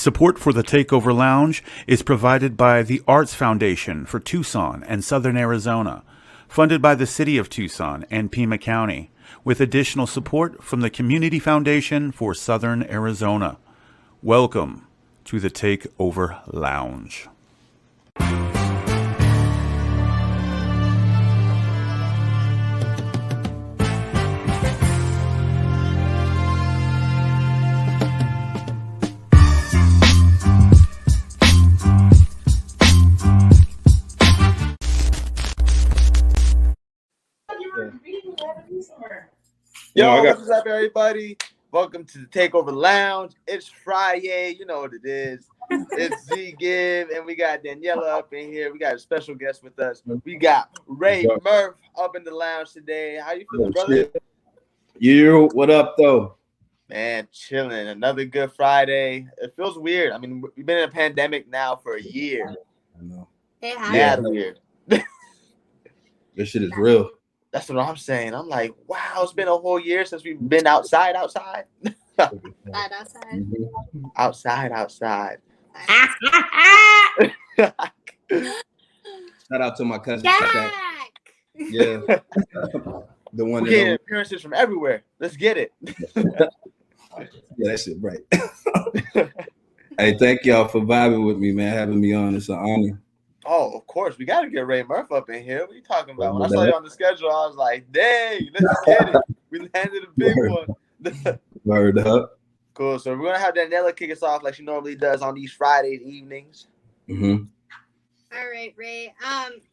Support for the Takeover Lounge is provided by the Arts Foundation for Tucson and Southern Arizona, funded by the City of Tucson and Pima County, with additional support from the Community Foundation for Southern Arizona. Welcome to the Takeover Lounge. Yo, what's up, everybody? Welcome to the Takeover Lounge. It's Friday. You know what it is. It's Z-Give, and we got Daniela up in here. We got a special guest with us. We got Rey Murf up in the lounge today. How you feeling, brother? You, what up, though? Man, chilling. Another good Friday. It feels weird. I mean, we've been in a pandemic now for a year. I know. Hey, Yeah, weird. This shit is real. That's what I'm saying. I'm like, wow, it's been a whole year since we've been outside. Outside. Outside. Shout out to my cousin. Jack. Yeah. The one We're getting appearances from everywhere. Let's get it. Yeah, that shit right. Hey, thank y'all for vibing with me, man. Having me on. It's an honor. Oh, of course. We got to get Rey Murf up in here. What are you talking about? When I saw you on the schedule, I was like, dang, let's get it. We landed a big one. Word up. Cool. So we're going to have Daniela kick us off like she normally does on these Friday evenings. Mm-hmm. All right, Rey.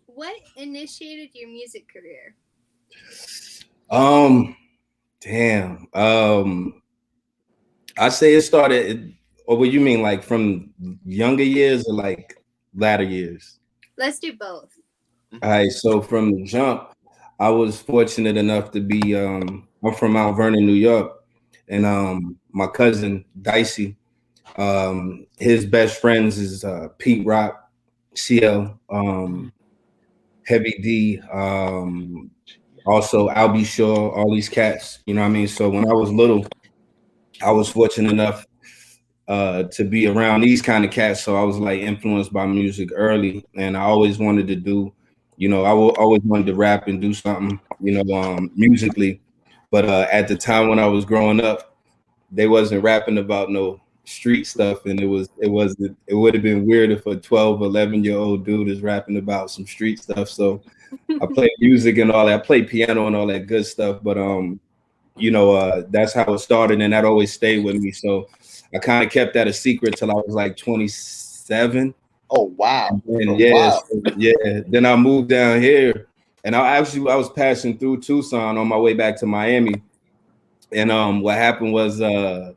What initiated your music career? Damn. I say it started, or what you mean, like from younger years or like latter years? Let's do both. All right, so from the jump, I was fortunate enough to be I'm from Mount Vernon, New York, and my cousin Dicey, his best friends is Pete Rock, CL, Heavy D, also Albie Shaw, all these cats, you know what I mean? So when I was little, I was fortunate enough to be around these kind of cats. So I was like influenced by music early, and I always wanted to do, always wanted to rap and do something, musically. But at the time when I was growing up, they wasn't rapping about no street stuff. And it would have been weird if a 12, 11-year-old dude is rapping about some street stuff. So I played music and all that. I played piano and all that good stuff. But, that's how it started. And that always stayed with me. So I kind of kept that a secret till I was like 27. Oh, wow. And yeah. Then I moved down here, and I was passing through Tucson on my way back to Miami. And what happened was I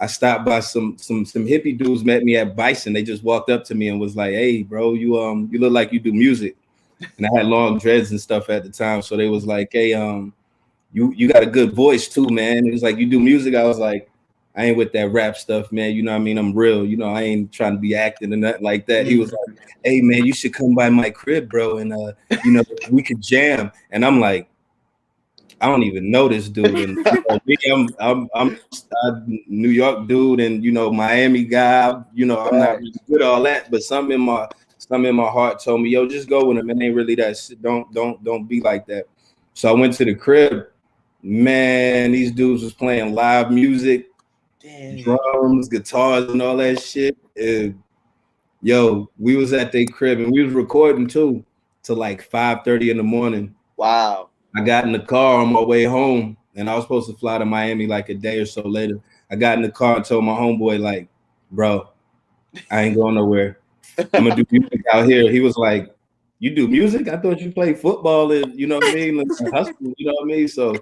stopped by some hippie dudes met me at Bison. They just walked up to me and was like, "Hey, bro, you look like you do music." And I had long dreads and stuff at the time, so they was like, "Hey, you got a good voice too, man." It was like, "You do music?" I was like, I ain't with that rap stuff, man. You know what I mean? I'm real. I ain't trying to be acting and nothing like that. He was like, "Hey, man, you should come by my crib, bro, and we could jam." And I'm like, I don't even know this dude. And I'm a New York dude, and Miami guy. I'm not really good at all that, but something in my heart told me, "Yo, just go with him. It ain't really that shit. Don't be like that." So I went to the crib. Man, these dudes was playing live music. Damn. Drums, guitars, and all that shit. And, we was at their crib and we was recording too till like 5:30 in the morning. Wow. I got in the car on my way home, and I was supposed to fly to Miami like a day or so later. I got in the car and told my homeboy, like, "Bro, I ain't going nowhere. I'm gonna do music out here." He was like, "You do music? I thought you played football and you know what I mean? Like, hustle, you know what I mean?" So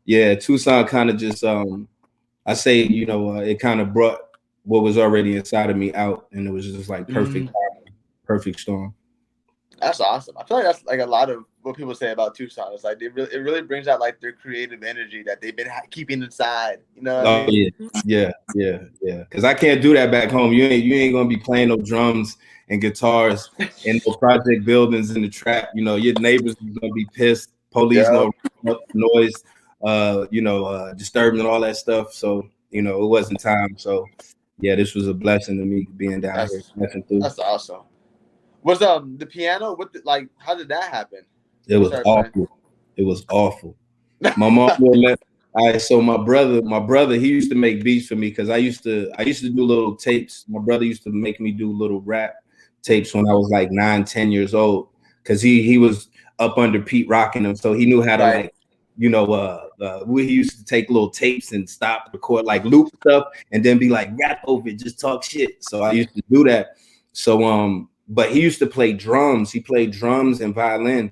yeah, Tucson kind of just I say, it kind of brought what was already inside of me out, and it was just like perfect storm. That's awesome. I feel like that's like a lot of what people say about Tucson. It's like it really brings out like their creative energy that they've been keeping inside. You know? What I mean? Yeah. Because I can't do that back home. You ain't gonna be playing no drums and guitars in no project buildings in the trap. Your neighbors are gonna be pissed. Police no noise. Disturbing and all that stuff. So it wasn't time. So yeah, this was a blessing to me being down here. That's awesome. Was the piano? Like? How did that happen? It was awful. It was awful. My mom would let. So my brother, he used to make beats for me because I used to do little tapes. My brother used to make me do little rap tapes when I was like 9, 10 years old because he was up under Pete rocking them, so he knew how to like, you know, we used to take little tapes and stop, record, like loop stuff, and then be like rap over it, just talk shit. So I used to do that. So but he used to play drums. He played drums and violin.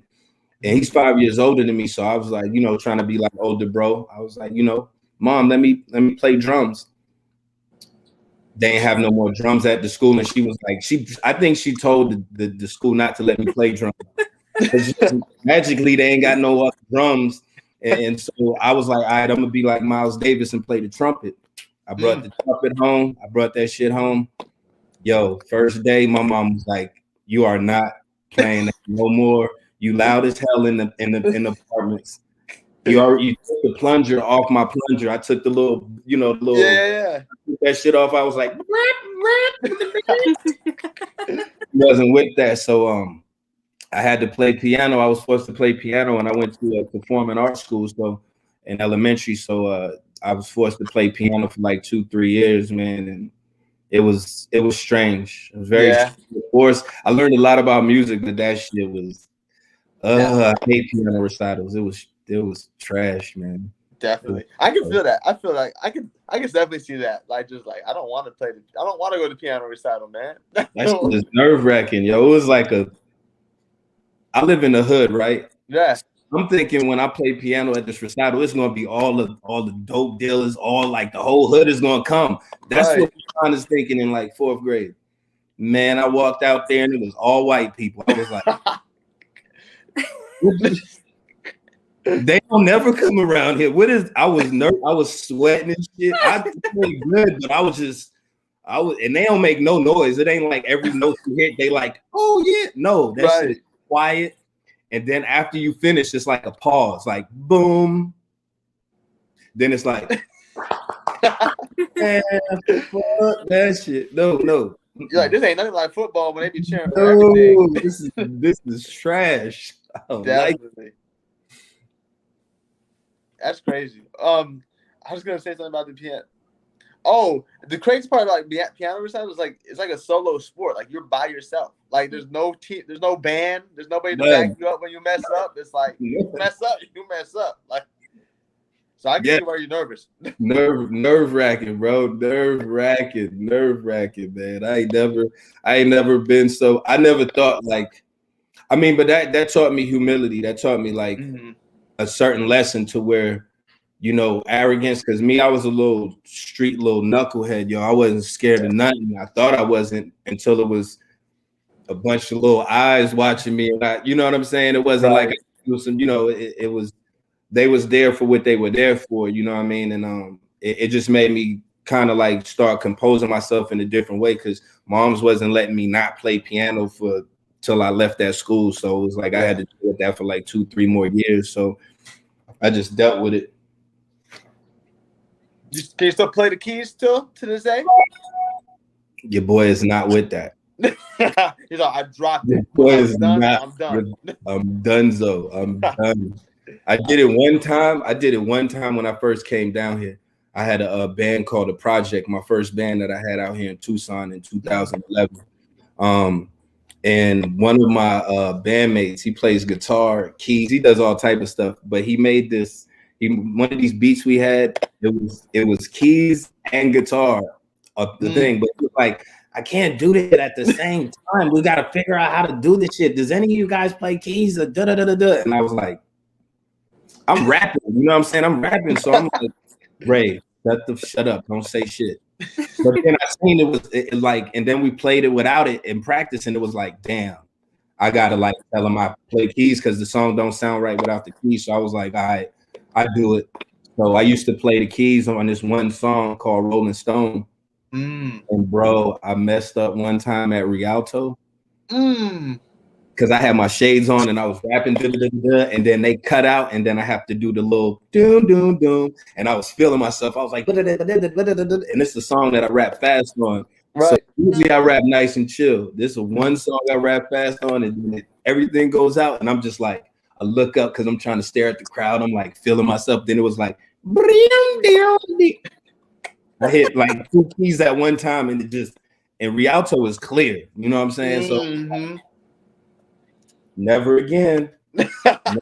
And he's 5 years older than me. So I was like, you know, trying to be like older bro. I was like, you know, Mom, let me play drums. They ain't have no more drums at the school. And she was like, I think she told the school not to let me play drums. Magically, they ain't got no drums. And so I was like, all right, I'm gonna be like Miles Davis and play the trumpet. I brought the trumpet home. I brought that shit home. Yo, first day, my mom was like, you are not playing that no more. You loud as hell in the apartments. You took the plunger off my plunger. I took the little, you know, the little I took that shit off. I was like, wasn't with that. So I had to play piano. I was forced to play piano, and I went to a performing arts school, so in elementary. So I was forced to play piano for like 2-3 years, man, and it was strange. It was very forced. I learned a lot about music, but that shit was. I hate piano recitals. It was trash, man. Definitely, I can feel that. I feel like I can definitely see that. Like, just like I don't want to go to piano recital, man. That shit was nerve wracking, yo. It was like I live in the hood, right? Yeah. I'm thinking when I play piano at this recital, it's gonna be all the dope dealers, all like the whole hood is gonna come. That's what I was thinking in like 4th grade. Man, I walked out there and it was all white people. I was like. They don't never come around here. I was nervous. I was sweating and shit. I played good, but I was, and they don't make no noise. It ain't like every note you hit, they like, oh yeah. No, that shit is quiet. And then after you finish, it's like a pause, like boom. Then it's like, man, fuck that shit. No. You're like, this ain't nothing like football when they be cheering for everything. This is trash. Definitely. That's crazy. I was gonna say something about the piano. Oh, the crazy part about piano recital is like it's like a solo sport. Like you're by yourself. Like there's no team, there's no band, there's nobody to back you up when you mess up. It's like you mess up. Like so I can see why you're nervous. Nerve wracking, bro. Nerve wracking, man. I ain't never been so. I never thought like. I mean, but that taught me humility. That taught me like a certain lesson to where, you know, arrogance. Because me, I was a little street, little knucklehead, yo. I wasn't scared of nothing. I thought I wasn't until it was a bunch of little eyes watching me. And you know what I'm saying? It wasn't like it was some, you know, it was. They was there for what they were there for. You know what I mean? And it just made me kind of like start composing myself in a different way because moms wasn't letting me not play piano till I left that school. So it was like I had to deal with that for like 2-3 more years. So I just dealt with it. Can you still play the keys to this day? Your boy is not with that. He's like, I dropped it. I'm done. I'm donezo. I'm done. I did it one time when I first came down here. I had a band called The Project, my first band that I had out here in Tucson in 2011. And one of my bandmates, he plays guitar, keys, he does all type of stuff. But he made one of these beats we had. It was keys and guitar, the thing. But it was like I can't do that at the same time. We got to figure out how to do this shit. Does any of you guys play keys? And I was like, I'm rapping. You know what I'm saying? I'm rapping, so I'm like, Ray, shut up, don't say shit. But then I seen and then we played it without it in practice, and it was like, damn, I gotta like tell him I play keys because the song don't sound right without the keys. So I was like, all right, I do it. So I used to play the keys on this one song called Rolling Stone. And bro, I messed up one time at Rialto. because I had my shades on and I was rapping, and then they cut out, and then I have to do the little doom doom doom, and I was feeling myself. I was like, and it's the song that I rap fast on. So Right. usually I rap nice and chill. This is one song I rap fast on, and then everything goes out, and I'm just like, I look up because I'm trying to stare at the crowd. I'm like feeling myself. Then it was like, I hit like 2 keys at one time, and it just, and Rialto is clear. You know what I'm saying? So never again. Never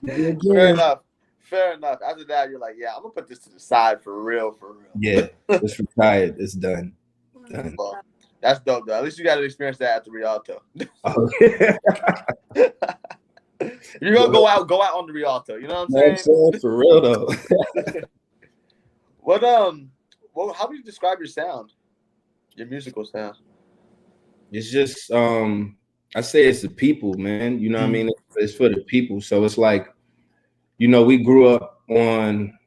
again. Fair enough. Fair enough. After that, you're like, yeah, I'm gonna put this to the side for real, for real. Yeah, it's retired. It's done. Done. Well, that's dope though. At least you got to experience that at the Rialto. Oh, yeah. If you're gonna go out on the Rialto. You know what I'm saying? For real though. What how would you describe your sound? Your musical sound? It's just I say it's the people, man. You know what I mean? It's for the people. So it's like, you know, we grew up on,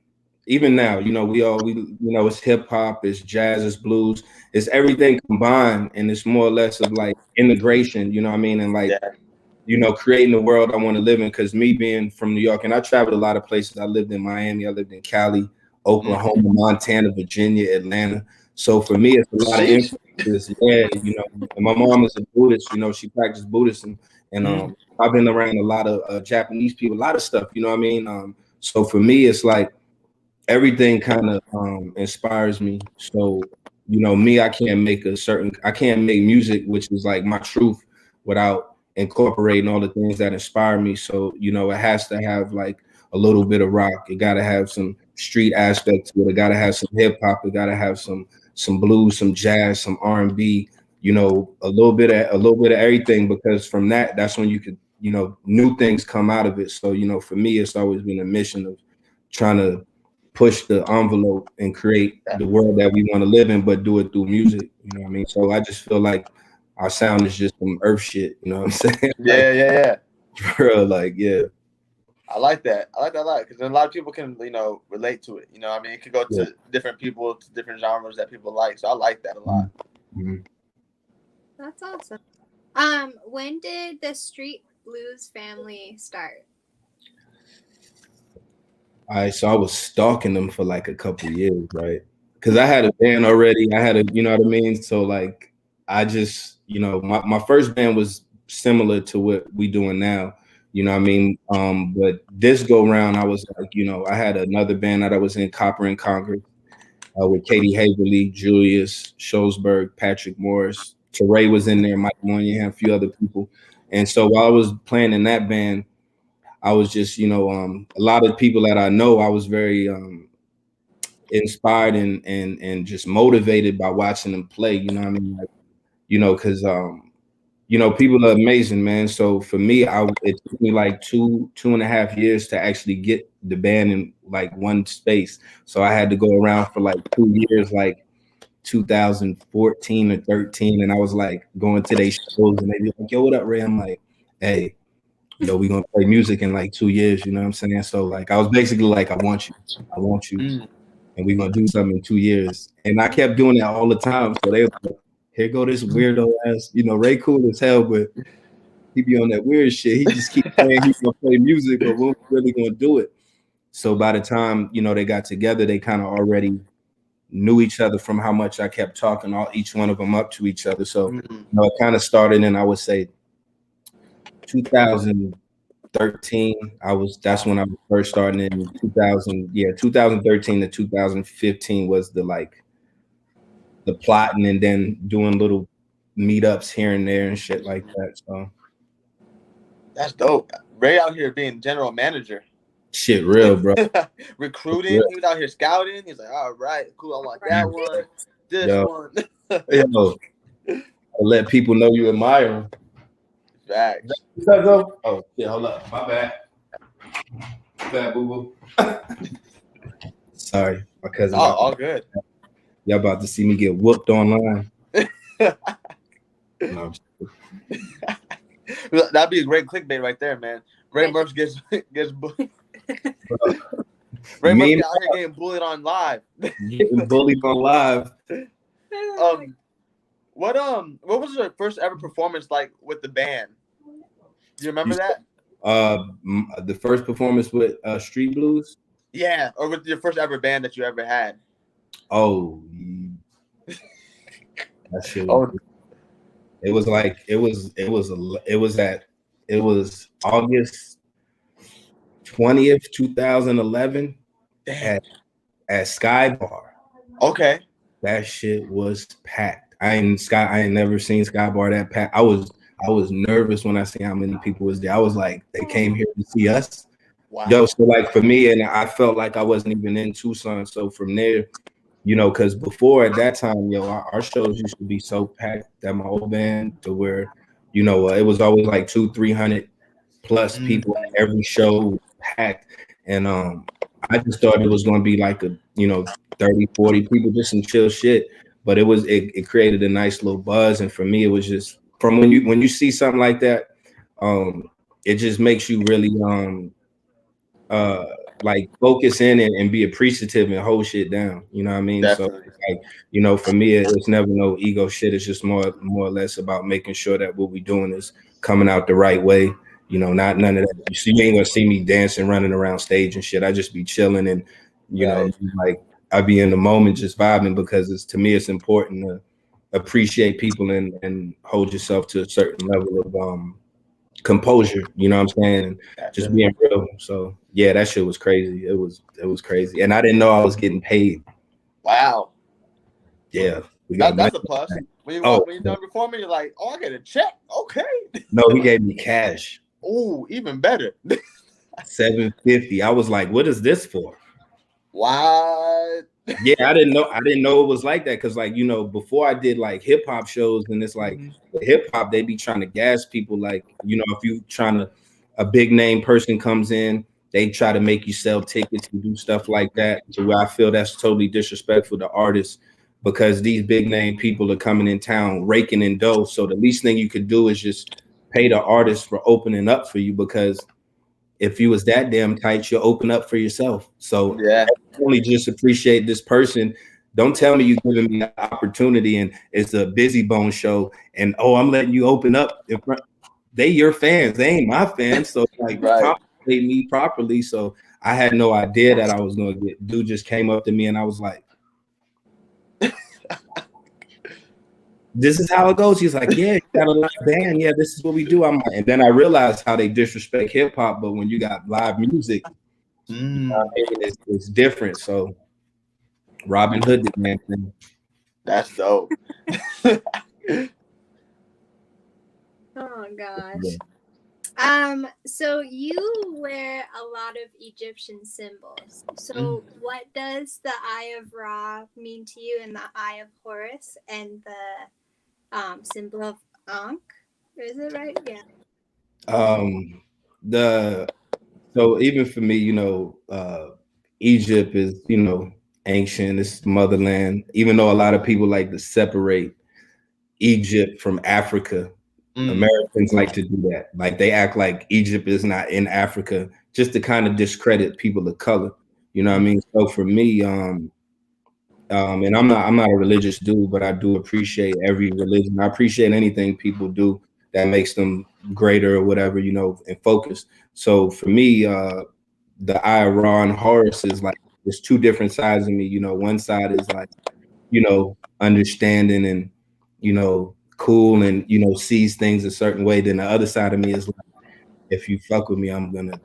even now, you know, we it's hip hop, it's jazz, it's blues, it's everything combined, and it's more or less of like integration, you know what I mean? And like, you know, creating the world I want to live in. Because me being from New York, and I traveled a lot of places. I lived in Miami, I lived in Cali, Oklahoma, Montana, Virginia, Atlanta. So for me, it's a lot of influences. Yeah, you know, and my mom is a Buddhist. You know, she practiced Buddhism, and I've been around a lot of Japanese people, a lot of stuff. You know what I mean? So for me, it's like everything kind of inspires me. So, you know, me, I can't make music, which is like my truth, without incorporating all the things that inspire me. So, you know, it has to have like a little bit of rock. It got to have some street aspect to it. It got to have some hip hop. It got to have some blues, some jazz, some R&B. You know, a little bit of everything, because from that's when you could, you know, new things come out of it. So, you know, for me, it's always been a mission of trying to push the envelope and create the world that we want to live in, but do it through music. You know what I mean? So I just feel like our sound is just some earth shit. You know what I'm saying? Yeah. Bro, like, yeah. I like that. I like that a lot, because a lot of people can, you know, relate to it. You know, I mean, it could go to different people, to different genres that people like. So I like that a lot. Mm-hmm. That's awesome. When did the Street Blues family start? All right, so I was stalking them for like a couple of years, right? Because I had a band already. You know what I mean? So like, I just, you know, my first band was similar to what we doing now. You know what I mean? But this go round, I was like, you know, I had another band that I was in, Copper and Congress, with Katie Haverly, Julius Schosberg, Patrick Morris, Teray was in there, Mike Moynihan, a few other people. And so while I was playing in that band, I was just, you know, a lot of people that I know, I was very inspired and just motivated by watching them play. You know what I mean? Like, you know, because you know, people are amazing, man. So for me, it took me like 2.5 years to actually get the band in like one space. So I had to go around for like 2 years, like 2014 or 13, and I was like going to their shows, and they be like, "Yo, what up, Ray?" I'm like, "Hey, yo, we gonna play music in like 2 years." You know what I'm saying? So like, I was basically like, I want you, and we gonna do something in 2 years. And I kept doing that all the time. So they were like, here go this weirdo ass, you know, Ray cool as hell, but he be on that weird shit. He just keep saying he's gonna play music, but we're really gonna do it. So by the time, you know, they got together, they kind of already knew each other from how much I kept talking each one of them up to each other. So you know, it kind of started in, I would say, 2013. That's when I was first starting. In 2013 to 2015 was the plotting, and then doing little meetups here and there and shit like that. So that's dope. Ray out here being general manager. Shit real, bro. Recruiting. He was out here scouting. He's like, all right, cool. I want that one. This one. Yo, I'll let people know you admire them. Facts. Oh shit, hold up. My bad. Bad boo boo. Sorry, my cousin. All good. Y'all about to see me get whooped online. No. That'd be a great clickbait right there, man. Rey Murf gets bullied. Rey Murf out here getting bullied on live. Getting bullied on live. What was your first ever performance like with the band? Do you remember that? The first performance with Street Blues. Yeah, or with your first ever band that you ever had. Oh, that shit. Oh, It was August 20th, 2011 damn. at Sky Bar. Okay. That shit was packed. I ain't never seen Sky Bar that packed. I was nervous when I seen how many people was there. I was like, they came here to see us. Wow. Yo, so like for me, and I felt like I wasn't even in Tucson. So from there, you know, because before at that time, yo, our shows used to be so packed at my old band to where, you know, it was always like 200-300 plus people at every show, packed. And I just thought it was going to be like a, you know, 30-40 people, just some chill shit. But it created a nice little buzz. And for me, it was just from when you see something like that, it just makes you really like focus in and be appreciative and hold shit down. You know what I mean? Definitely. So like, you know, for me, it's never no ego shit. It's just more or less about making sure that what we're doing is coming out the right way. You know, not none of that. You ain't gonna see me dancing, running around stage and shit. I just be chilling and, you know, like I be in the moment just vibing because to me it's important to appreciate people and hold yourself to a certain level of composure, you know what I'm saying? And just being real. So yeah, that shit was crazy. It was crazy. And I didn't know I was getting paid. Wow. Yeah. That's a plus. When you're done performing, you're like, oh, I get a check. Okay. No, he gave me cash. Oh, even better. $750. I was like, what is this for? What? Yeah, I didn't know it was like that because, like, you know, before I did like hip hop shows, and it's like hip hop, they be trying to gas people. Like, you know, if you a big name person comes in, they try to make you sell tickets and do stuff like that. To where I feel that's totally disrespectful to artists because these big name people are coming in town raking in dough. So the least thing you could do is just pay the artist for opening up for you, because if you was that damn tight, you'll open up for yourself. So yeah, only just appreciate this person. Don't tell me you're giving me an opportunity and it's a busy bone show and I'm letting you open up in front. They your fans, they ain't my fans. So like compensate me properly. So I had no idea that I was gonna get. Dude just came up to me and I was like, this is how it goes. He's like, yeah, you got a live band. Yeah, this is what we do. I'm like, and then I realized how they disrespect hip hop, but when you got live music, it's different. So Robin Hood did man thing. That's dope. Oh gosh. So you wear a lot of Egyptian symbols. So what does the Eye of Ra mean to you, and the Eye of Horus, and the symbol of Ankh? Is it right? Yeah. So even for me, you know, Egypt is, you know, ancient, it's motherland, even though a lot of people like to separate Egypt from Africa. Americans like to do that. Like they act like Egypt is not in Africa just to kind of discredit people of color. You know what I mean? So for me, and I'm not a religious dude, but I do appreciate every religion. I appreciate anything people do that makes them greater or whatever, you know, and focus. So for me, the Eye of Ra and Horus is like there's two different sides of me. You know, one side is like, you know, understanding and, you know, cool and, you know, sees things a certain way. Then the other side of me is like, if you fuck with me, I'm gonna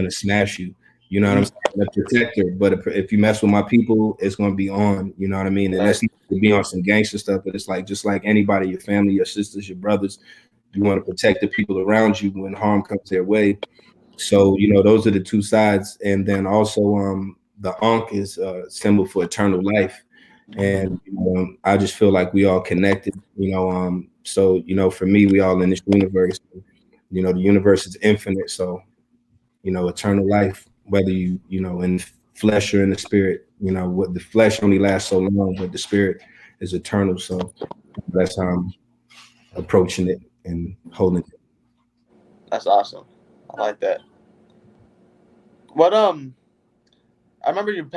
smash you. You know what I'm saying? I'm a protector. But if you mess with my people, it's gonna be on. You know what I mean? And that's not to be on some gangster stuff, but it's like just like anybody, your family, your sisters, your brothers, you want to protect the people around you when harm comes their way. So, you know, those are the two sides. And then also the Ankh is a symbol for eternal life. And you know, I just feel like we all connected, you know. So, you know, for me, we all in this universe. You know, the universe is infinite. So, you know, eternal life, whether you know, in flesh or in the spirit, you know, what the flesh only lasts so long, but the spirit is eternal. So that's how I'm approaching it and holding it. That's awesome. I like that. What I remember you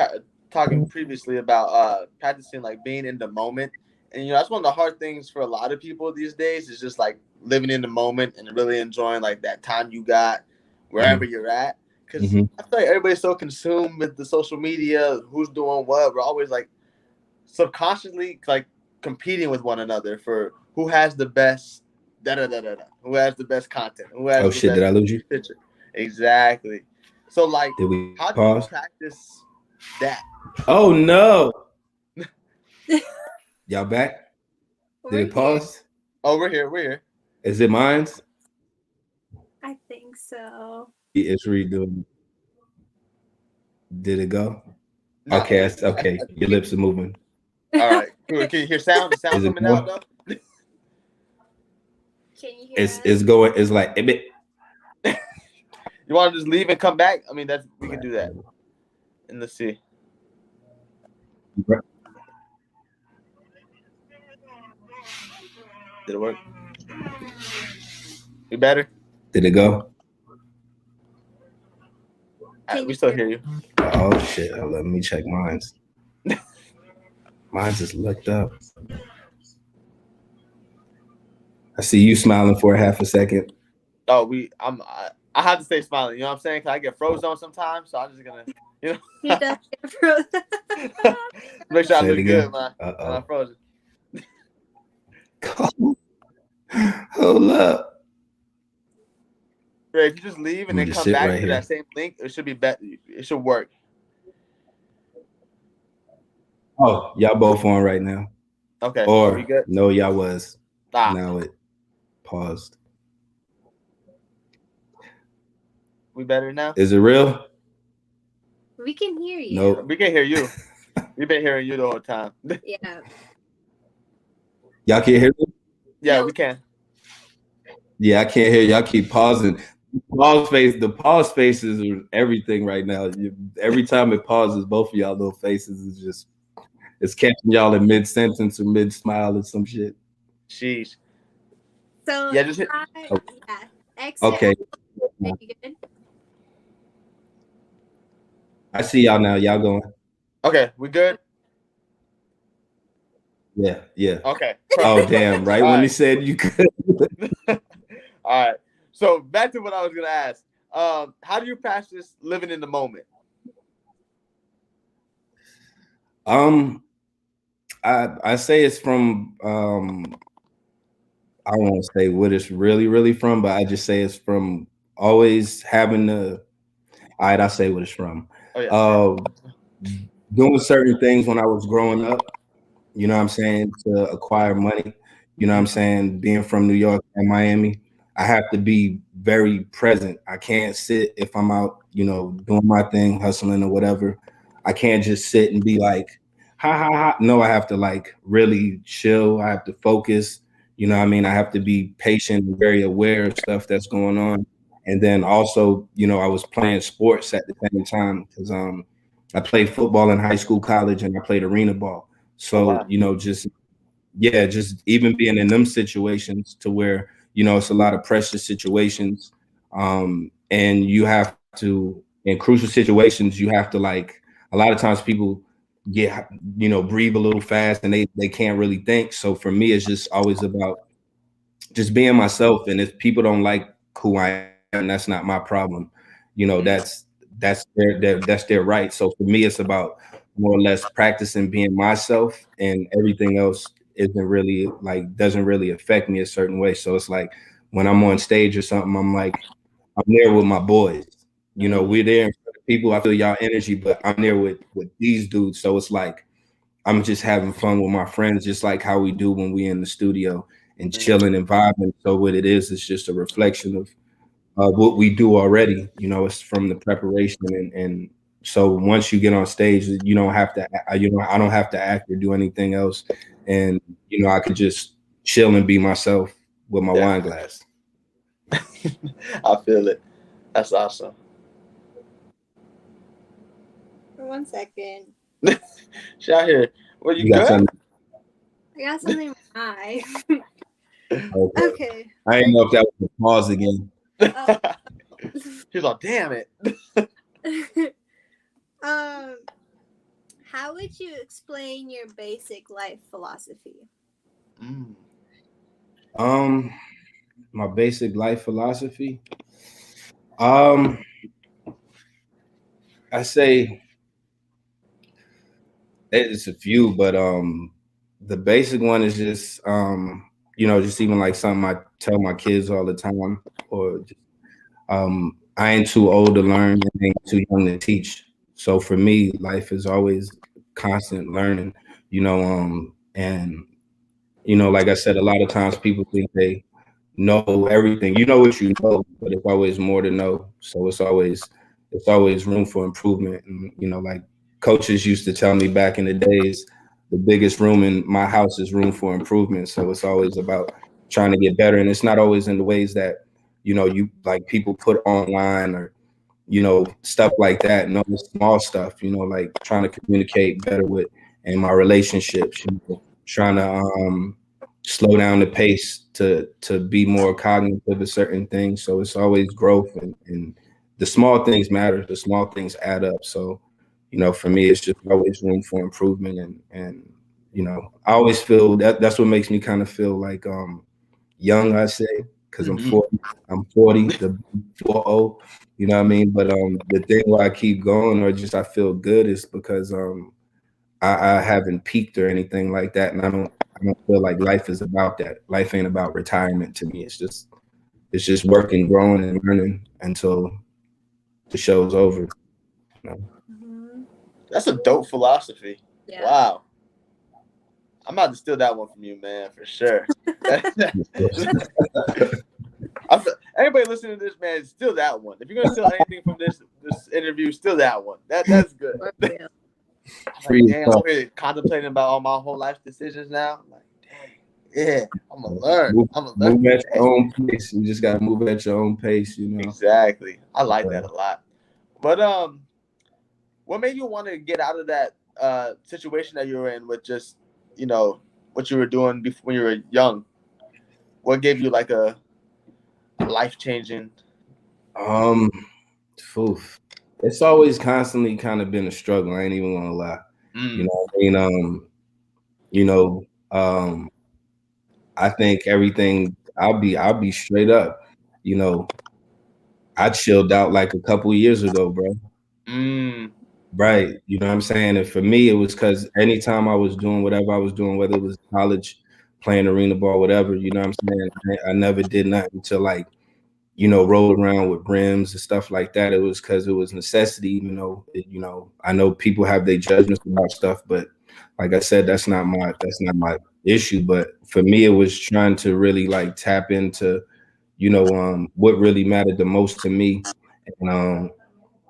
talking previously about practicing like being in the moment And that's one of the hard things for a lot of people these days is just like living in the moment and really enjoying like that time you got wherever you're at. Because I feel like everybody's so consumed with the social media, who's doing what. We're always like subconsciously like competing with one another for who has the best who has the best content, who has the best did I lose you? picture. Exactly. So like, Did we how do pause? you practice that? Oh no. Y'all back? Did We're it pause? Oh, we're here. Is it mine? I think so. It's redoing. Did it go? No. Okay, okay. Your lips are moving. All right. Can you hear sound? The sound Is it coming out going? though? Can you hear us? It's going. It's like You want to just leave and come back? I mean, we can do that. And let's see. Did it work? You better? Did it go? We still hear you. Oh shit! Let me check mine's. Mine's is looked up. I see you smiling for a half a second. Oh, I have to stay smiling. You know what I'm saying? Cause I get frozen sometimes, so I'm just gonna, He does get frozen. make sure I Say it look again. good, man. When I'm frozen. Hold up. Ray, if you just leave and I'm then just come sit back right to here. that same link, it should be better. It should work. Oh, y'all both on right now. Okay. Or We good? no, y'all was. Ah. Now it paused. We better now? Is it real? We can hear you. Nope. We can hear you. We've been hearing you the whole time. Yeah. Y'all can't hear me? Yeah, No. we can. Yeah, I can't hear y'all. Keep pausing. The pause faces are everything right now. Every time it pauses, both of y'all little faces is it's catching y'all in mid sentence or mid smile or some shit. Sheesh. So Yeah, just hit. Exit. Okay. Are you good? I see y'all now. Y'all going. Okay, we good? Yeah. Okay. Oh damn! Right All when right. he said you could. All right. So back to what I was gonna ask. How do you practice living in the moment? I say it's from I don't want to say what it's really from, but I just say it's from always having the. All right, I say what it's from. Oh yeah. Doing certain things when I was growing up, you know what I'm saying, to acquire money. You know what I'm saying? Being from New York and Miami, I have to be very present. I can't sit if I'm out, doing my thing, hustling or whatever. I can't just sit and be like, ha ha ha. No, I have to like really chill. I have to focus. You know what I mean? I have to be patient and very aware of stuff that's going on. And then also, I was playing sports at the same time because I played football in high school, college, and I played arena ball. So, wow. just even being in them situations to where, it's a lot of pressure situations. And you have to, in crucial situations, you have to like, a lot of times people get, breathe a little fast and they can't really think. So for me, it's just always about just being myself. And if people don't like who I am, that's not my problem. That's their right. So for me, it's about more or less practicing being myself, and everything else doesn't really affect me a certain way. So it's like when I'm on stage or something, I'm there with my boys. We're there in front of people. I feel y'all energy, but I'm there with these dudes. So it's like I'm just having fun with my friends, just like how we do when we in the studio and chilling and vibing. So what it is, it's just a reflection of what we do already. It's from the preparation, and so once you get on stage, you don't have to. I don't have to act or do anything else, and I could just chill and be myself with my wine glass. I feel it. That's awesome. For 1 second. She out here. Well, you got good? something? I got something in my eye. Okay. I didn't know if that was a pause again. She's like, damn it. How would you explain your basic life philosophy? My basic life philosophy. I say it's a few, but the basic one is just just even like something I tell my kids all the time, or just, I ain't too old to learn, I ain't too young to teach. So for me, life is always constant learning, and like I said, a lot of times people think they know everything. You know what you know, but it's always more to know. So it's always room for improvement. And like coaches used to tell me back in the days, the biggest room in my house is room for improvement. So it's always about trying to get better. And it's not always in the ways that, you like people put online or stuff like that. No, small stuff, like trying to communicate better with in my relationships, trying to slow down the pace to be more cognitive of certain things. So it's always growth, and the small things matter. The small things add up. So, for me, it's just always room for improvement, and I always feel that's what makes me kind of feel like young, I say, because I'm 40, the 40, you know what I mean? But the thing why I keep going or just I feel good is because I haven't peaked or anything like that, and I don't feel like life is about that. Life ain't about retirement to me. It's just working, growing, and learning until the show's over. That's a dope philosophy. Yeah. Wow. I'm about to steal that one from you, man, for sure. Everybody listening to this, man, steal that one. If you're gonna steal anything from this interview, steal that one. That's good. I'm like, dang, I'm really contemplating about all my whole life decisions now. I'm like, dang, yeah, I'm gonna learn. Move at your own pace. You just gotta move at your own pace, Exactly. I like that a lot. But what made you want to get out of that situation that you were in with just what you were doing before when you were young? What gave you like a life changing? It's always constantly kind of been a struggle. I ain't even gonna lie. You know what I mean? I think everything. I'll be straight up. I chilled out like a couple years ago, bro. Right. You know what I'm saying? And for me, it was because anytime I was doing whatever I was doing, whether it was college, playing arena ball, whatever, you know what I'm saying? I never did nothing until like, roll around with brims and stuff like that. It was because it was necessity, I know people have their judgments about stuff, but like I said, that's not my issue. But for me, it was trying to really like tap into, what really mattered the most to me. And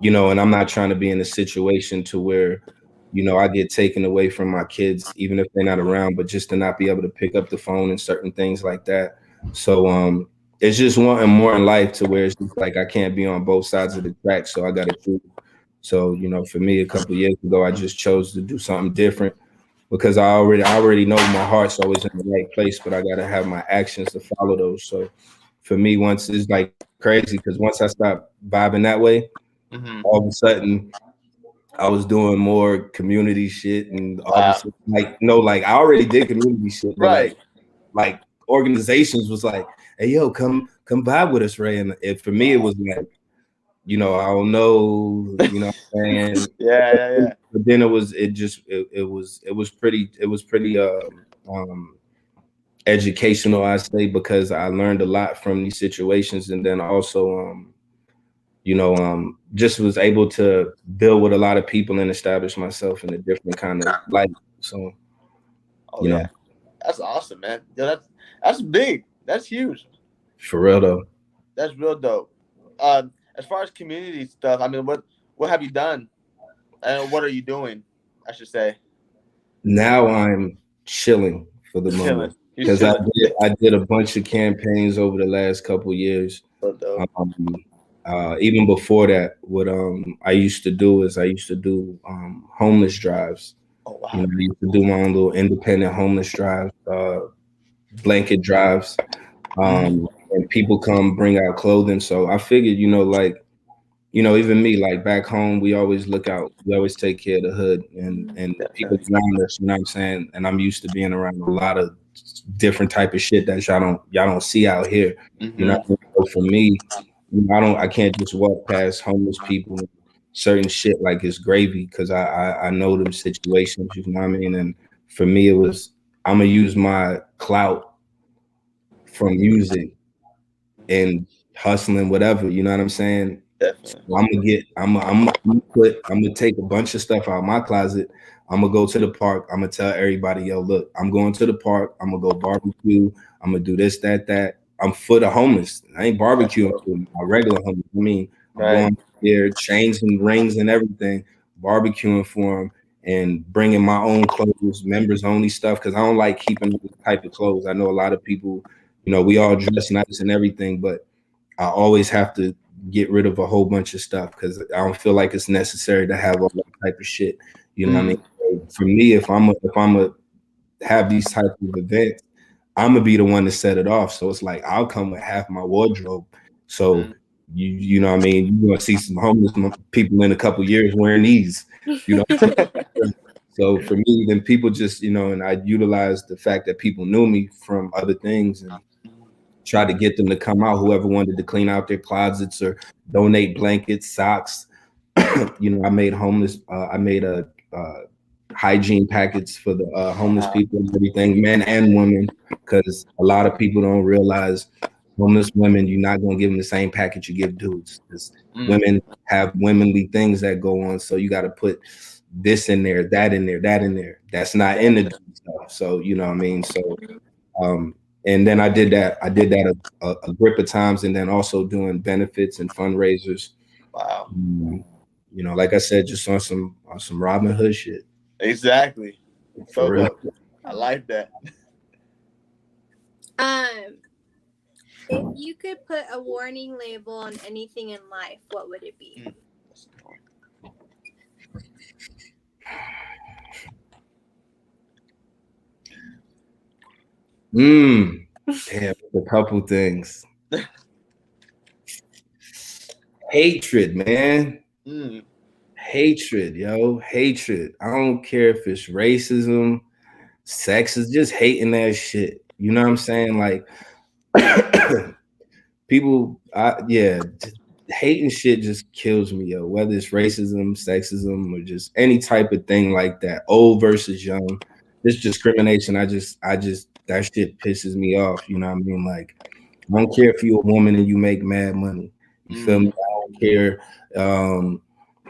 and I'm not trying to be in a situation to where, I get taken away from my kids, even if they're not around, but just to not be able to pick up the phone and certain things like that. So it's just wanting more in life to where it's just like I can't be on both sides of the track. So I got to choose. So, for me, a couple of years ago, I just chose to do something different because I already know my heart's always in the right place, but I got to have my actions to follow those. So for me, once it's like crazy because once I stopped vibing that way, all of a sudden I was doing more community shit and all of a sudden, like I already did community shit, but Right. like organizations was like, hey, yo, come vibe with us, Ray. And for me, it was like, I don't know, what I'm saying? Yeah. But then it was pretty educational, I say, because I learned a lot from these situations, and then also just was able to build with a lot of people and establish myself in a different kind of light. So, yeah, that's awesome, man. Yeah, that's big. That's huge. For real though. That's real dope. As far as community stuff, I mean, what have you done, and what are you doing? I should say. Now I'm chilling for the moment because I did a bunch of campaigns over the last couple years. Even before that, what I used to do is homeless drives. Oh wow! I used to do my own little independent homeless drives, blanket drives, and people come bring out clothing. So I figured, like you know, even me, like back home, we always look out, we always take care of the hood and people Definitely. around us, you know what I'm saying? And I'm used to being around a lot of different type of shit that y'all don't see out here. You know Mm-hmm. what I mean? So for me, you know, I can't just walk past homeless people and certain shit like it's gravy because I know them situations, you know what I mean? And for me it was I'm gonna use my clout from music and hustling, whatever, you know what I'm saying? So Definitely. I'm gonna take a bunch of stuff out of my closet. I'm gonna go to the park. I'm gonna tell everybody, yo, look, I'm going to the park. I'm gonna go barbecue. I'm gonna do this, that. I'm for the homeless. I ain't That's barbecuing dope. for my regular homeless. I mean, I'm Right. going there, chains and rings and everything, barbecuing for them and bringing my own clothes, members only stuff, because I don't like keeping this type of clothes. I know a lot of people, you know, we all dress nice and everything, but I always have to get rid of a whole bunch of stuff because I don't feel like it's necessary to have all that type of shit. You know what I mean? Mm. So for me, if I'm a have these type of events, I'm gonna be the one to set it off. So it's like I'll come with half my wardrobe. So Mm. you know what I mean? You're gonna see some homeless people in a couple years wearing these. You know. So for me, then people just, you know, and I utilized the fact that people knew me from other things and try to get them to come out, whoever wanted to clean out their closets or donate blankets, socks. You know, I made a hygiene packets for the homeless Wow. people and everything, men and women, because a lot of people don't realize homeless women, you're not going to give them the same package you give dudes. Because Mm. women have womanly things that go on, so you got to put this in there, that in there, that in there. That's not in the dude stuff. So you know what I mean. So um, and then I did that. I did that a grip of times, and then also doing benefits and fundraisers. Wow. Mm, You know, like I said, just on some Robin Hood shit Exactly. for So real. dope. I like that. Um, if you could put a warning label on anything in life, what would it be? Mm. Damn, a couple things. Hatred, man. Mm. Hatred, yo. Hatred. I don't care if it's racism, sexist, just hating that shit. You know what I'm saying? Like people, hating shit just kills me, yo. Whether it's racism, sexism, or just any type of thing like that, old versus young, this discrimination. I just that shit pisses me off. You know what I mean? Like, I don't care if you're a woman and you make mad money. You feel me? Mm. I don't care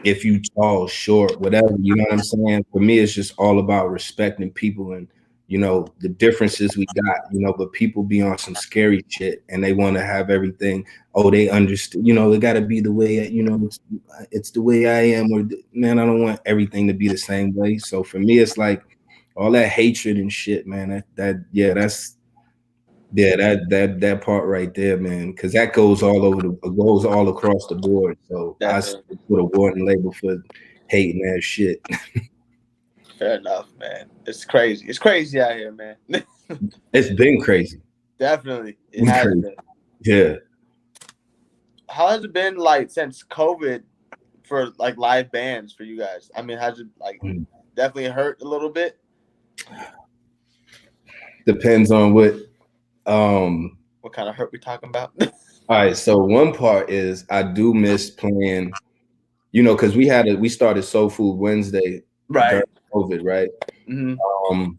if you tall, short, whatever. You know what I'm saying? For me, it's just all about respecting people and you know the differences we got. You know, but people be on some scary shit and they want to have everything. Oh, they understand. You know, it got to be the way. You know, it's the way I am. Or man, I don't want everything to be the same way. So for me, it's like all that hatred and shit, man. That part right there, man, because that goes goes all across the board. So I Definitely. put a warning label for hating that shit. Fair enough, man. It's crazy. It's crazy out here, man. It's been crazy. Definitely. It Been has crazy. been. Yeah. How has it been like since COVID for like live bands for you guys? I mean, has it like Mm. definitely hurt a little bit? Depends on What kind of hurt we talking about? all right, so one part is I do miss playing, you know, because we started Soul Food Wednesday during Right. COVID, right? Mm-hmm. Um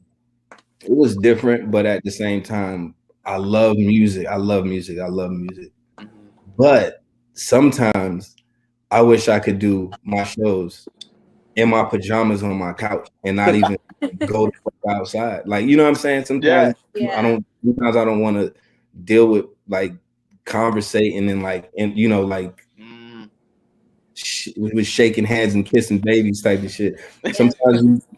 it was different, but at the same time, I love music. I love music. I love music. Mm-hmm. But sometimes I wish I could do my shows in my pajamas on my couch and not even go to fuck outside. Like, you know what I'm saying? Yeah. Yeah. Sometimes I don't want to deal with like conversating and like, and you know, like Mm. with shaking hands and kissing babies type of shit. Yeah.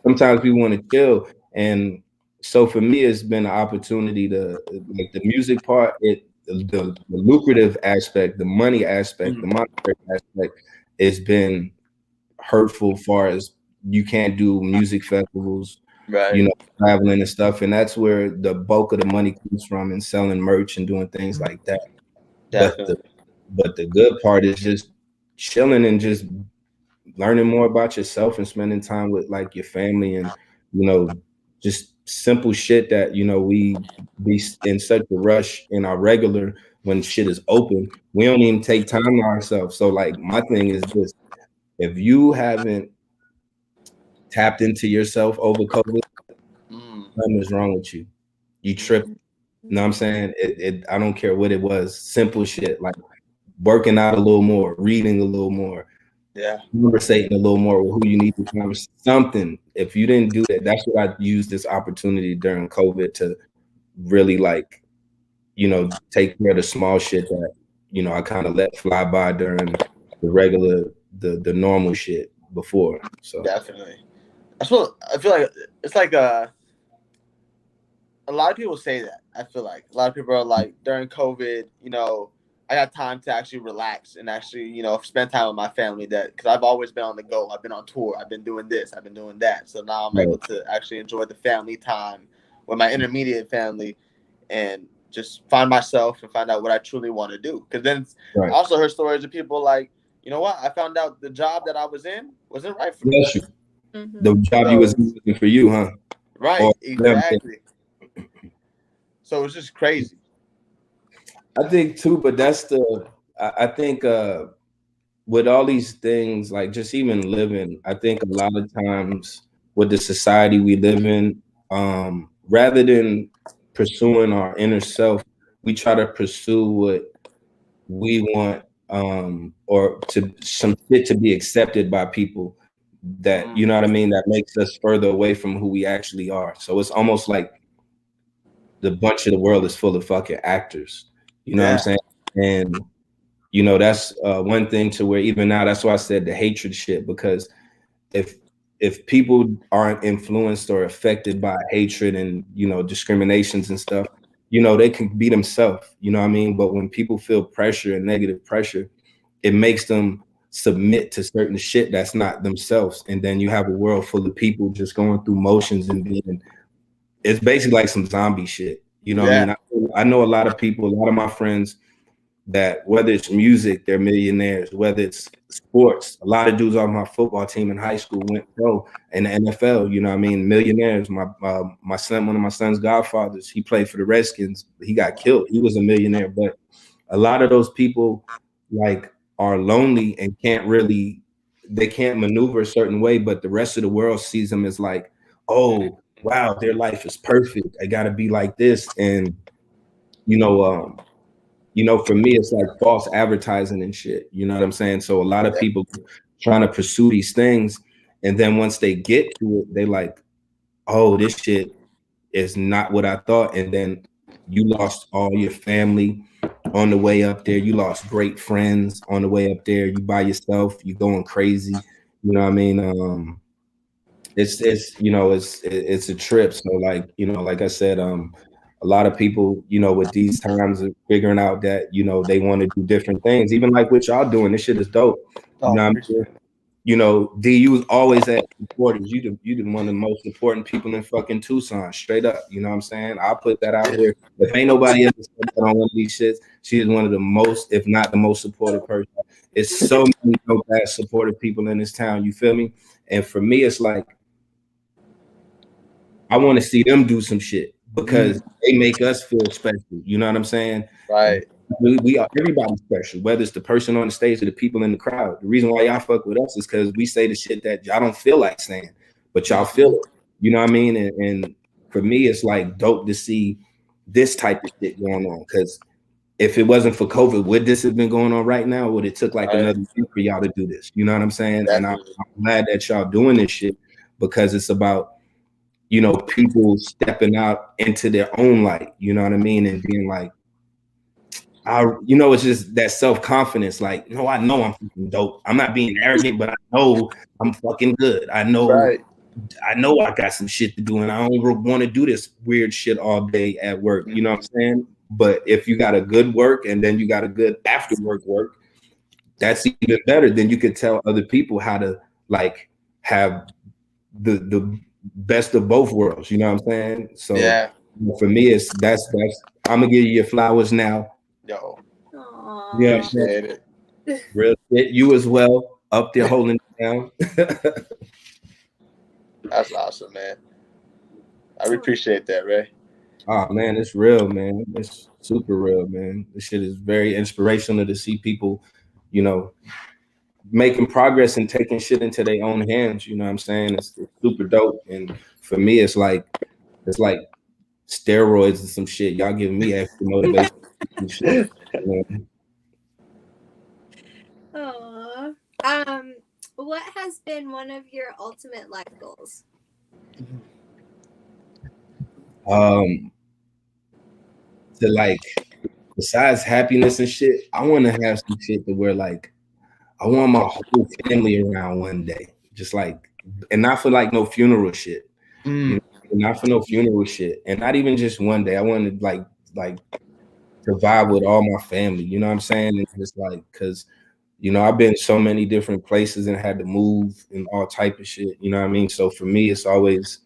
Sometimes we want to chill. And so for me, it's been an opportunity to like the music part, the lucrative aspect, the money aspect, the Mm. monetary aspect, it's been hurtful far as you can't do music festivals, you Right. know, traveling and stuff. And that's where the bulk of the money comes from and selling merch and doing things like that. But the Definitely. but the good part is just chilling and just learning more about yourself and spending time with like your family and, you know, just simple shit that, you know, we be in such a rush in our regular when shit is open. We don't even take time to ourselves. So like my thing is this: if you haven't tapped into yourself over COVID, something is wrong with you. You tripping. You know what I'm saying? I don't care what it was. Simple shit like working out a little more, reading a little more, conversating a little more with who you need to converse. Something. If you didn't do that, that's what I used this opportunity during COVID to really like, you know, take care of the small shit that, you know, I kind of let fly by during the regular, the normal shit before. So definitely. That's what I feel like. It's like a lot of people say that. I feel like a lot of people are like, during COVID, you know, I got time to actually relax and actually, you know, spend time with my family. That because I've always been on the go. I've been on tour. I've been doing this. I've been doing that. So now I'm able to actually enjoy the family time with my intermediate family and just find myself and find out what I truly want to do. Because then I also heard stories of people like, you know what? I found out the job that I was in wasn't right for me. The job you was looking for you, huh? Right, exactly. So it's just crazy. I think too, but that's I think with all these things, like just even living, I think a lot of times with the society we live in, rather than pursuing our inner self, we try to pursue what we want, or to some shit to be accepted by people that, you know what I mean, that makes us further away from who we actually are. So it's almost like the bunch of the world is full of fucking actors. You know what I'm saying? And you know, that's one thing to where even now, that's why I said the hatred shit, because if people aren't influenced or affected by hatred and, you know, discriminations and stuff, you know, they can be themselves, you know what I mean? But when people feel pressure and negative pressure, it makes them submit to certain shit that's not themselves. And then you have a world full of people just going through motions and being, it's basically like some zombie shit. You know what I mean? I know a lot of people, a lot of my friends, that whether it's music, they're millionaires, whether it's sports, a lot of dudes on my football team in high school went pro in the NFL, you know what I mean? Millionaires. My son, one of my son's godfathers, he played for the Redskins. He got killed. He was a millionaire. But a lot of those people like are lonely and they can't maneuver a certain way, but the rest of the world sees them as like, oh, wow, their life is perfect. I gotta be like this. And for me, it's like false advertising and shit. You know what I'm saying? So a lot of people trying to pursue these things, and then once they get to it, they like, oh, this shit is not what I thought. And then you lost all your family on the way up there. You lost great friends on the way up there. You by yourself. You going crazy. You know what I mean? It's a trip. So like, like I said, a lot of people, with these times are figuring out that, they want to do different things. Even like what y'all doing, this shit is dope. You know what I mean? D, you was always at supporters. You one of the most important people in fucking Tucson, straight up. You know what I'm saying? I'll put that out here. If ain't nobody else said that on one of these shits, she is one of the most, if not the most supportive person. It's so many dope ass supportive people in this town. You feel me? And for me, it's like, I want to see them do some shit because they make us feel special. You know what I'm saying? Right. We are, everybody's special, whether it's the person on the stage or the people in the crowd. The reason why y'all fuck with us is because we say the shit that y'all don't feel like saying, but y'all feel it. You know what I mean? And for me, it's like dope to see this type of shit going on. Because if it wasn't for COVID, would this have been going on right now? Would it took like another year for y'all to do this? You know what I'm saying? Definitely. And I'm glad that y'all doing this shit because it's about, people stepping out into their own light. You know what I mean? And being like, it's just that self-confidence. Like, no, I know I'm fucking dope. I'm not being arrogant, but I know I'm fucking good. I know I got some shit to do, and I don't want to do this weird shit all day at work. You know what I'm saying? But if you got a good work and then you got a good after work, that's even better. Then you could tell other people how to like have the best of both worlds. You know what I'm saying? So for me, that's I'm gonna give you your flowers now. Yo. Yeah, appreciate it. Real shit. You as well, up there holding it down. That's awesome, man. I appreciate that, Ray. Oh man, it's real, man. It's super real, man. This shit is very inspirational to see people, you know, making progress and taking shit into their own hands. You know what I'm saying? It's super dope. And for me, it's like steroids and some shit. Y'all giving me extra motivation and shit. You know? Aww. What has been one of your ultimate life goals? To like, besides happiness and shit, I want to have some shit to where like I want my whole family around one day, just like, and not for like no funeral shit, you know, not for no funeral shit, and not even just one day. I wanted like to vibe with all my family, you know what I'm saying? And just like, cause you know, I've been so many different places and had to move and all type of shit, you know what I mean? So for me, it's always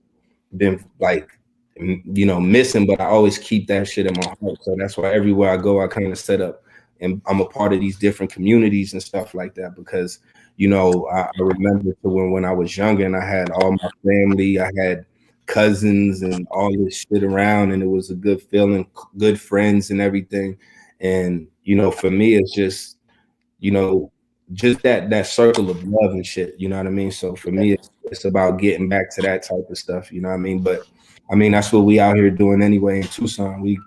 been like, you know, missing, but I always keep that shit in my heart. So that's why everywhere I go, I kind of set up and I'm a part of these different communities and stuff like that because, you know, I remember when I was younger and I had all my family, I had cousins and all this shit around, and it was a good feeling, good friends and everything. And, you know, for me, it's just, you know, just that circle of love and shit, you know what I mean? So for me, it's about getting back to that type of stuff, you know what I mean? But I mean, that's what we out here doing anyway in Tucson. We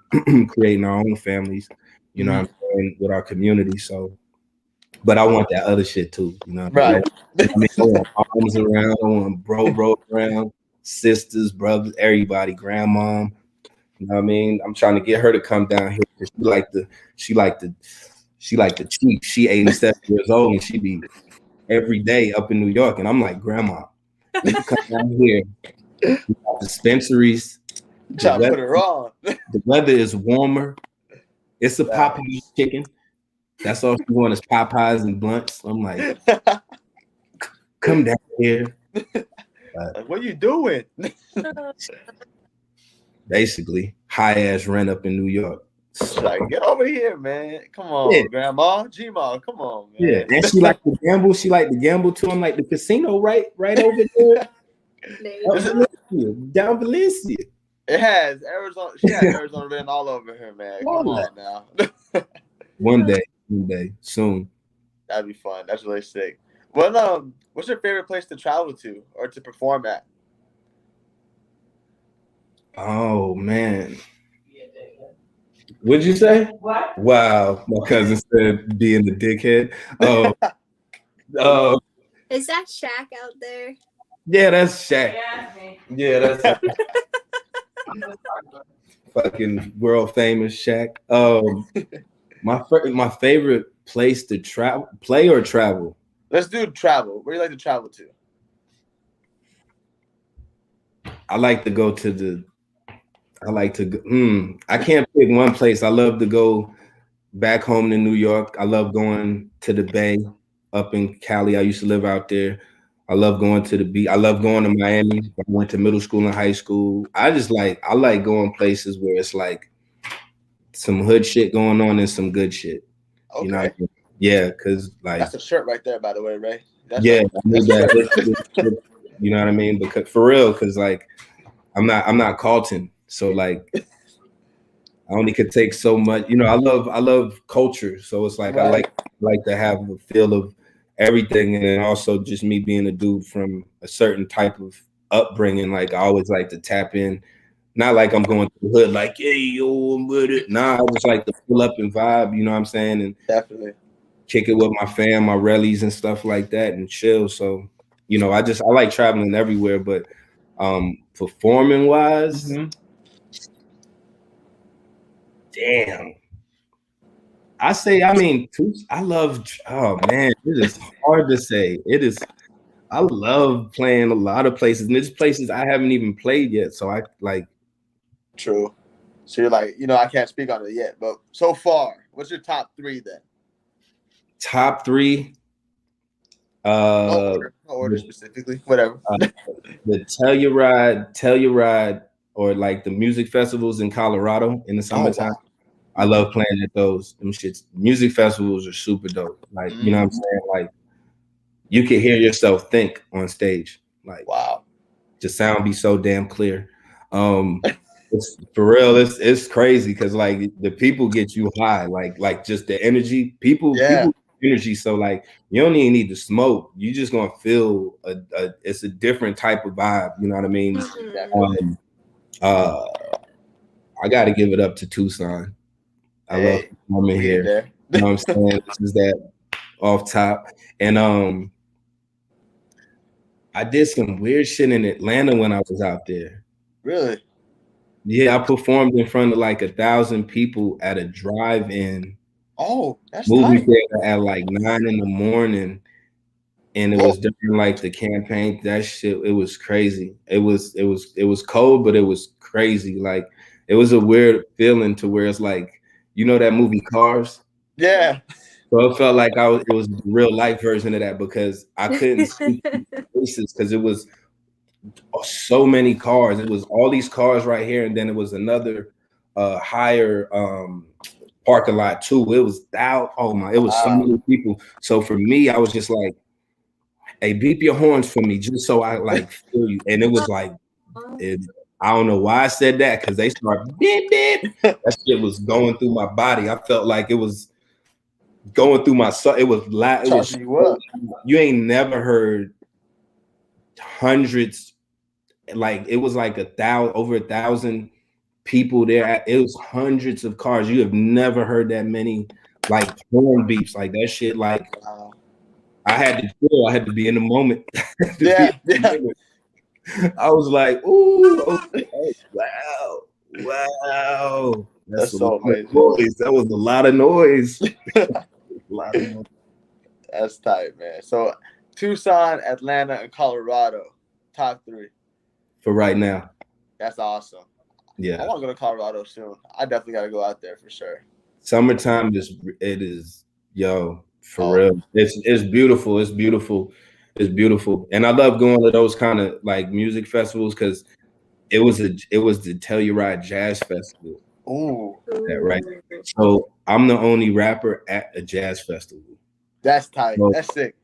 creating our own families, you know what I'm saying, with our community. So, but I want that other shit too, you know what I mean? I want moms around, I want bro around, sisters, brothers, everybody, grandma. You know what I mean? I'm trying to get her to come down here because she like the chief. She 87 years old and she be every day up in New York. And I'm like, Grandma, you can come down here. We got dispensaries. Try to put her on. The weather is warmer. It's a Popeyes chicken. That's all she wants is Popeyes and blunts. I'm like, come down here. What are you doing? Basically, high ass rent up in New York. Like, get over here, man. Come on, Grandma. G-Ma, come on, man. Yeah, and she like to gamble. She like to gamble too. I'm like, the casino right over there. Down Valencia. It has Arizona. She has Arizona written all over her, man. Come on now. One day, soon. That'd be fun. That's really sick. Well, what's your favorite place to travel to or to perform at? Oh man. What'd you say? What? Wow, my cousin said being the dickhead. Is that Shaq out there? Yeah, that's Shaq. Yeah, that's fucking world famous Shaq. My favorite place to play or travel. Let's do travel. Where do you like to travel to? I like to go to I can't pick one place. I love to go back home to New York. I love going to the Bay up in Cali. I used to live out there. I love going to the beach. I love going to Miami. I went to middle school and high school. I like going places where it's like some hood shit going on and some good shit. Okay. You know what I mean? Yeah, because like that's a shirt right there, by the way, Ray. I need that. You know what I mean? Because for real, because like I'm not Carlton. So like I only could take so much, you know. I love culture, so it's like right. I like to have a feel of everything, and then also just me being a dude from a certain type of upbringing. Like I always like to tap in, not like I'm going to the hood, like hey yo, I'm with it. Nah, I just like to pull up and vibe. You know what I'm saying? And definitely kick it with my fam, my rallies and stuff like that, and chill. So you know, I like traveling everywhere, but performing wise. Mm-hmm. Damn. I love, oh man, it is hard to say. I love playing a lot of places, and there's places I haven't even played yet. So I like. True. So you're like, you know, I can't speak on it yet, but so far, what's your top 3 then? Top 3. No order specifically, whatever. The Telluride, or like the music festivals in Colorado in the summertime. Oh, wow. I love playing at those. Them shits. Music festivals are super dope. Like, you know what I'm saying? Like, you can hear yourself think on stage. Like, Wow. the sound be so damn clear. It's, for real, it's crazy because like the people get you high, like just the energy. People energy. So like you don't even need to smoke. You just gonna feel it's a different type of vibe. You know what I mean? Definitely. I got to give it up to Tucson. I love coming here. There. You know what I'm saying? This is that off top. And I did some weird shit in Atlanta when I was out there. Really? Yeah, I performed in front of like 1,000 people at a drive-in. Oh, that's movie tight. theater at like 9 in the morning, and it was during like the campaign. That shit, it was crazy. It was cold, but it was crazy. Like it was a weird feeling to where it's like, you know, that movie Cars. Yeah. So it felt like it was the real life version of that because I couldn't see faces because it was so many cars. It was all these cars right here, and then it was another higher parking lot too. It was it was so many people. So for me, I was just like, hey, beep your horns for me, just so I like feel you. And it was like, I don't know why I said that because they start beep beep. That shit was going through my body. I felt like it was going through my soul. It was loud. It was you ain't never heard hundreds. Like it was like over 1,000 people there. It was hundreds of cars. You have never heard that many like horn beeps like that shit. Like I had to feel. I had to be in the moment. I was like, ooh, okay, wow. That's so amazing. Noise. That was a lot of noise. That's tight, man. So Tucson, Atlanta, and Colorado, top 3 for right now. That's awesome. Yeah, I want to go to Colorado soon. I definitely got to go out there for sure. Summertime is for real. It's beautiful. It's beautiful. It's beautiful. And I love going to those kind of like music festivals because it was the Telluride Jazz Festival. Ooh. Right. So I'm the only rapper at a jazz festival. That's tight. So, that's sick.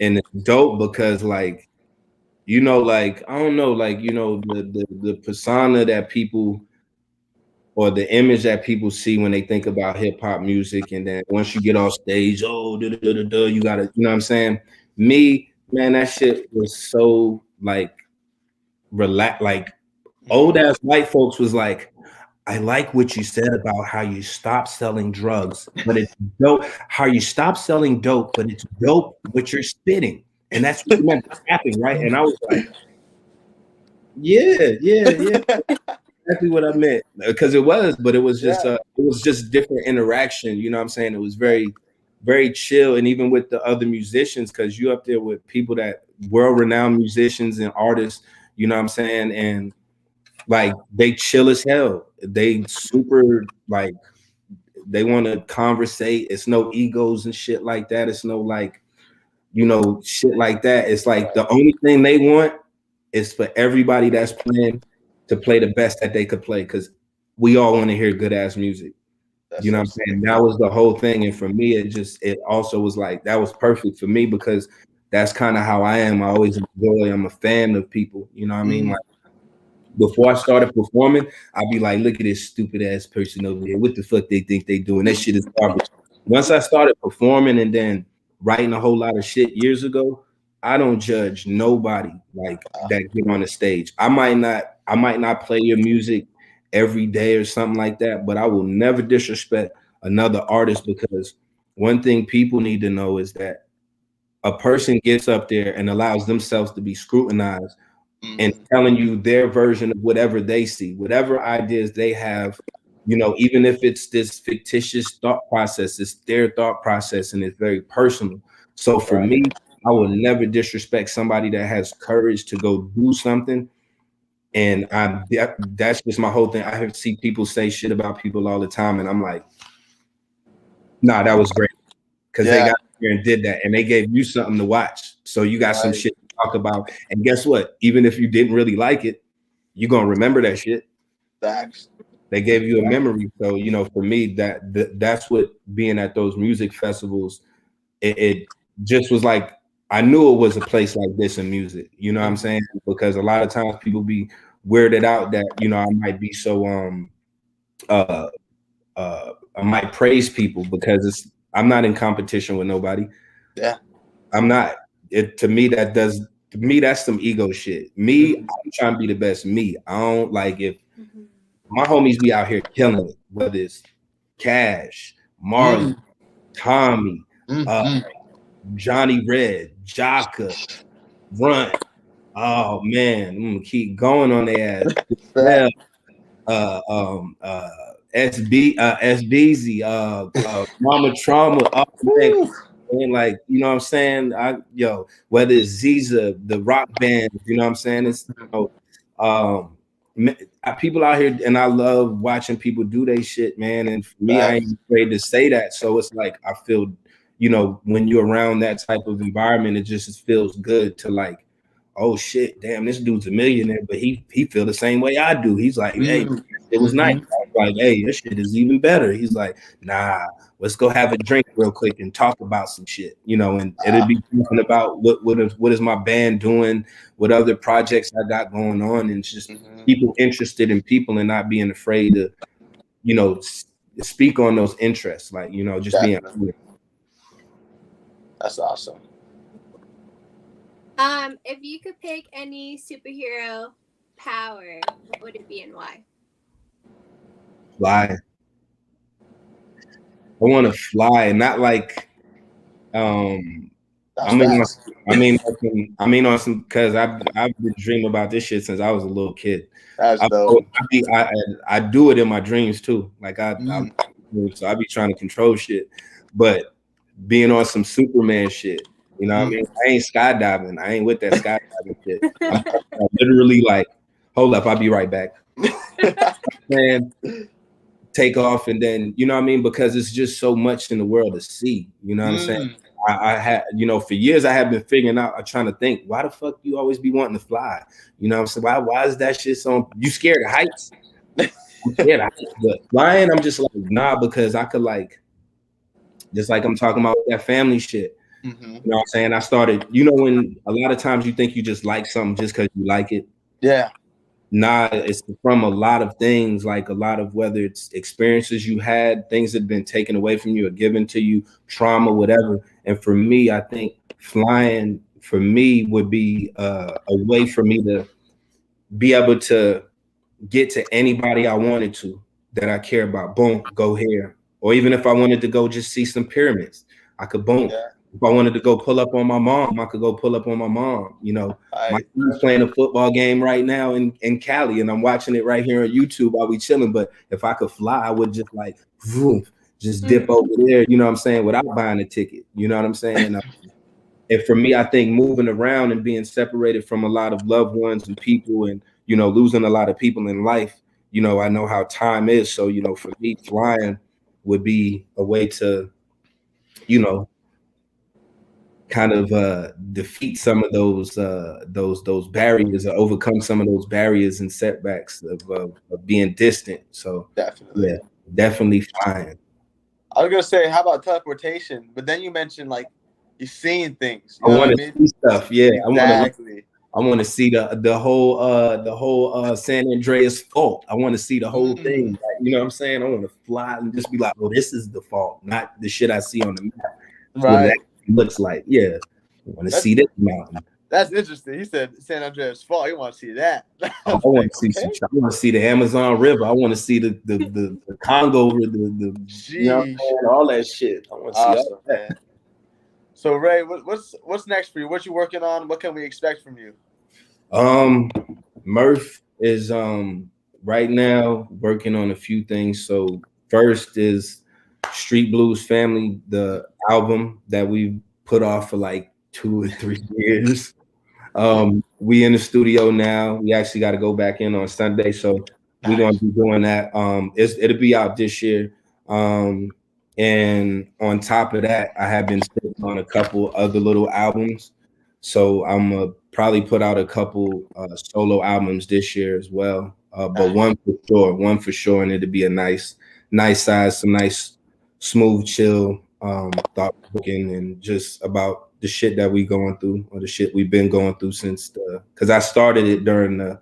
And it's dope because like, you know, like, I don't know, like, you know, the persona that people or the image that people see when they think about hip hop music. And then once you get off stage, you gotta, you know what I'm saying? Me, man, that shit was so like relaxed. Like old ass white folks was like, I like what you said about how you stopped selling drugs, but it's dope. How you stopped selling dope, but it's dope what you're spitting. And that's what you meant to happen, right? And I was like, yeah. Exactly what I meant. Because it was just different interaction. You know what I'm saying? It was very, very chill. And even with the other musicians, because you up there with people that world-renowned musicians and artists, you know what I'm saying? And like they chill as hell. They super like they want to conversate. It's no egos and shit like that. It's no like, you know, shit like that. It's like the only thing they want is for everybody that's playing to play the best that they could play because we all want to hear good ass music. You know what I'm saying? That was the whole thing. And for me, it also was like that was perfect for me because that's kind of how I am. I always enjoy, I'm a fan of people, you know what I mean? Like before I started performing, I'd be like, look at this stupid ass person over here. What the fuck they think they doing? That shit is garbage. Once I started performing and then writing a whole lot of shit years ago, I don't judge nobody like that get on the stage. I might not play your music every day or something like that, but I will never disrespect another artist because one thing people need to know is that a person gets up there and allows themselves to be scrutinized and telling you their version of whatever they see, whatever ideas they have, you know, even if it's this fictitious thought process, it's their thought process and it's very personal. So for me, I will never disrespect somebody that has courage to go do something. And that's just my whole thing. I see people say shit about people all the time. And I'm like, nah, that was great. Because they got here and did that. And they gave you something to watch. So you got some shit to talk about. And guess what? Even if you didn't really like it, you're going to remember that shit. Facts. They gave you a memory. So, you know, for me, that's what being at those music festivals, it just was like, I knew it was a place like this in music. You know what I'm saying? Because a lot of times people be weirded out that, you know, I might be so I might praise people because I'm not in competition with nobody. Yeah. I'm not. To me that's some ego shit. Me, I'm trying to be the best me. I don't like if my homies be out here killing it, whether it's Cash, Marley, Tommy, Johnny Red, Jaka, Runt. Oh man, I'm gonna keep going on their ass. SBZ, Mama Trauma, man, and like, you know what I'm saying? Whether it's Ziza, the rock band, you know what I'm saying? It's, you know, people out here, and I love watching people do their shit, man. And for me, I ain't afraid to say that. So it's like, I feel, you know, when you're around that type of environment, it just feels good to like, oh shit, damn, this dude's a millionaire, but he feel the same way I do. He's like, hey, it was nice. I was like, hey, this shit is even better. He's like, nah, let's go have a drink real quick and talk about some shit, you know, and it'll be talking about what is my band doing, what other projects I got going on, and it's just people interested in people and not being afraid to, you know, speak on those interests, like, you know, just being. That's awesome. If you could pick any superhero power, what would it be and why? Fly. I want to fly, not like, I mean on some, because I've been dreaming about this shit since I was a little kid. That's dope. I do it in my dreams too. Like so I be trying to control shit, but being on some Superman shit. You know what I mean? I ain't skydiving. I ain't with that skydiving shit. I'm literally like, hold up, I'll be right back. Man, take off, and then, you know what I mean? Because it's just so much in the world to see. You know what I'm saying? I had, you know, for years I have been figuring out, trying to think, why the fuck you always be wanting to fly? You know what I'm saying? Why is that shit so, you scared of heights? I'm scared of heights, but flying, I'm just like, nah, because I could like, just like I'm talking about that family shit. You know what I'm saying? I started, you know, when a lot of times you think you just like something just because you like it. Yeah. Nah, it's from a lot of things, like a lot of, whether it's experiences you had, things that have been taken away from you or given to you, trauma, whatever. And for me, I think flying for me would be a way for me to be able to get to anybody I wanted to that I care about. Boom, go here. Or even if I wanted to go just see some pyramids, I could boom. Yeah. If I wanted to go pull up on my mom, I could go pull up on my mom. You know, my son's playing a football game right now in Cali, and I'm watching it right here on YouTube while we chilling. But if I could fly, I would just like, vroom, just dip over there, you know what I'm saying, without buying a ticket. You know what I'm saying? And for me, I think moving around and being separated from a lot of loved ones and people, and, you know, losing a lot of people in life, you know, I know how time is. So, you know, for me, flying would be a way to, you know, kind of defeat some of those barriers, or overcome some of those barriers and setbacks of being distant. So definitely flying. I was gonna say, how about teleportation? But then you mentioned like you're seeing things. I want to see stuff. Yeah, exactly. I want to see the whole San Andreas fault. I want to see the whole thing. Like, you know what I'm saying? I want to fly and just be like, oh, this is the fault, not the shit I see on the map. Right. Looks like, yeah, I want to see this mountain. That's interesting. He said San Andreas Fault. You want to see that? I want to see. I want to see the Amazon River. I want to see the Congo, you know what I'm saying? All that shit. I want to see all that. So Ray, what's next for you? What you working on? What can we expect from you? Murf is right now working on a few things. So first is Street Blues Family, the album that we put off for like 2 or 3 years. We in the studio now. We actually got to go back in on Sunday, so we're gonna be doing that. It'll be out this year. And on top of that, I have been sitting on a couple other little albums. So I'm gonna probably put out a couple solo albums this year as well. But one for sure, and it'd be a nice size, some nice, smooth, chill, thought-provoking, and just about the shit that we going through, or the shit we've been going through since because I started it during the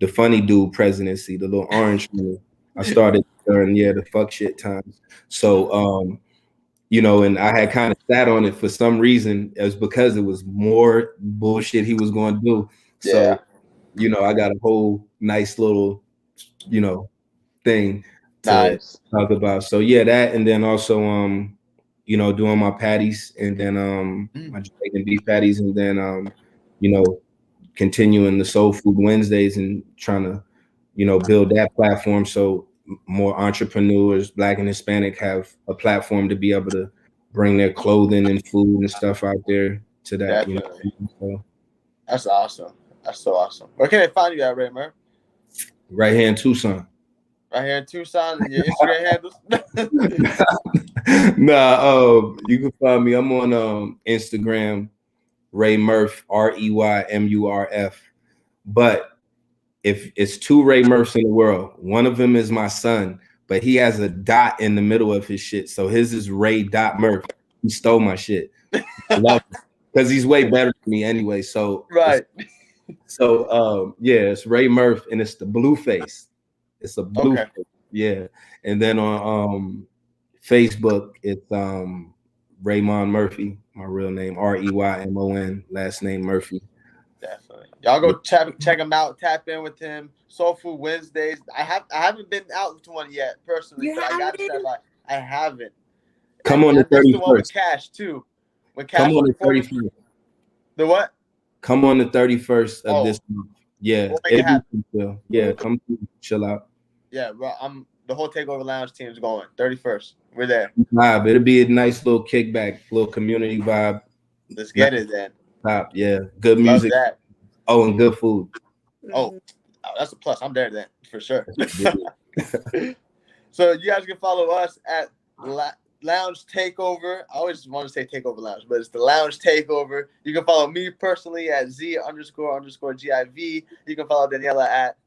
funny dude presidency, the little orange one. I started during the fuck shit times. So you know, and I had kind of sat on it for some reason. It was because it was more bullshit he was going to do. So, you know, I got a whole nice little, you know, thing to talk about. So yeah, that, and then also you know, doing my patties, and then my Jamaican beef patties, and then you know, continuing the Soul Food Wednesdays and trying to, you know, build that platform so more entrepreneurs, Black and Hispanic, have a platform to be able to bring their clothing and food and stuff out there to that. Definitely. You know, so. That's awesome. That's so awesome. Where can they find you at, Rey Murf? Right here in Tucson. Right here in Tucson, and your Instagram handles? Nah, you can find me. I'm on Instagram, Rey Murf, ReyMurf. But if it's two Rey Murfs in the world, one of them is my son, but he has a dot in the middle of his shit. So his is Ray Dot Murf. He stole my shit. Because he's way better than me anyway. So right. Yeah, it's Rey Murf, and it's the blue face. It's a blue face. Yeah. And then on Facebook, it's Raymond Murphy, my real name, Reymon, last name Murphy. Definitely. Y'all go check him out, tap in with him. Soul Food Wednesdays. I haven't been out to one yet personally, but I gotta start by. I haven't. Come on the 31st. The one with Cash too. When Cash come on the 31st. The what? Come on the 31st of this month. Yeah. Yeah, come through, chill out. Yeah, bro. The whole Takeover Lounge team's going. 31st. We're there. Vibe. It'll be a nice little kickback, little community vibe. Let's get it then. Top, yeah. Good music. Love that. Oh, and good food. Oh, that's a plus. I'm there then for sure. So you guys can follow us at Lounge Takeover. I always want to say Takeover Lounge, but it's the Lounge Takeover. You can follow me personally at Z__GIV. You can follow Daniela at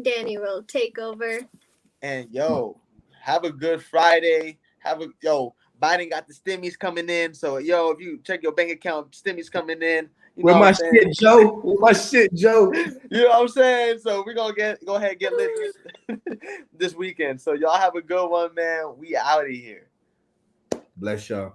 Danny Roll Takeover. And have a good Friday. Biden got the stimmies coming in. So if you check your bank account, stimmies coming in. Where my shit, Joe? Where my shit, Joe? You know what I'm saying? So we're gonna go ahead and get lit this weekend. So y'all have a good one, man. We out of here. Bless y'all.